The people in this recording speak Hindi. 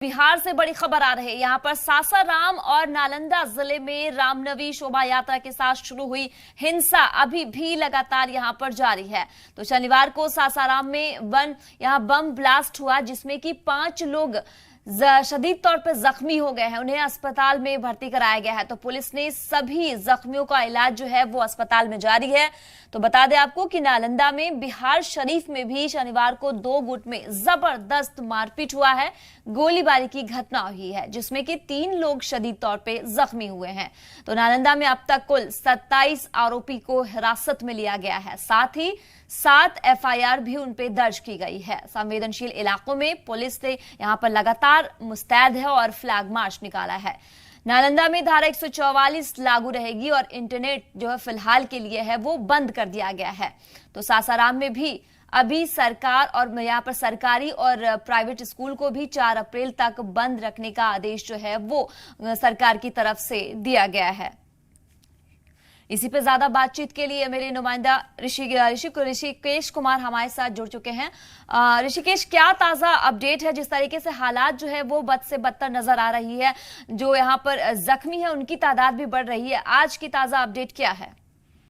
बिहार से बड़ी खबर आ रही है। यहाँ पर सासाराम और नालंदा जिले में रामनवमी शोभा यात्रा के साथ शुरू हुई हिंसा अभी भी लगातार यहाँ पर जारी है। तो शनिवार को सासाराम में यहाँ बम ब्लास्ट हुआ, जिसमें कि 5 लोग शदीद तौर पर जख्मी हो गए हैं। उन्हें अस्पताल में भर्ती कराया गया है। तो पुलिस ने सभी जख्मियों का इलाज जो है वो अस्पताल में जारी है। तो बता दें आपको कि नालंदा में बिहार शरीफ में भी शनिवार को 2 गुट में जबरदस्त मारपीट हुआ है, गोलीबारी की घटना हुई है, जिसमें कि 3 लोग शदीद तौर पे जख्मी हुए हैं। तो नालंदा में अब तक कुल 27 आरोपी को हिरासत में लिया गया है। साथ ही 7 एफआईआर भी उन पे दर्ज की गई है। संवेदनशील इलाकों में पुलिस ने यहां पर लगातार मुस्तैद है और फ्लैग मार्च निकाला है। नालंदा में धारा 144 लागू रहेगी और इंटरनेट जो है फिलहाल के लिए है वो बंद कर दिया गया है। तो सासाराम में भी अभी सरकार और यहाँ पर सरकारी और प्राइवेट स्कूल को भी 4 अप्रैल तक बंद रखने का आदेश जो है वो सरकार की तरफ से दिया गया है। इसी पे ज्यादा बातचीत के लिए मेरे नुमाइंदा ऋषिकेश कुमार हमारे साथ जुड़ चुके हैं। ऋषिकेश, क्या ताजा अपडेट है? जिस तरीके से हालात जो है वो बद से बदतर नजर आ रही है, जो यहाँ पर जख्मी है उनकी तादाद भी बढ़ रही है, आज की ताजा अपडेट क्या है?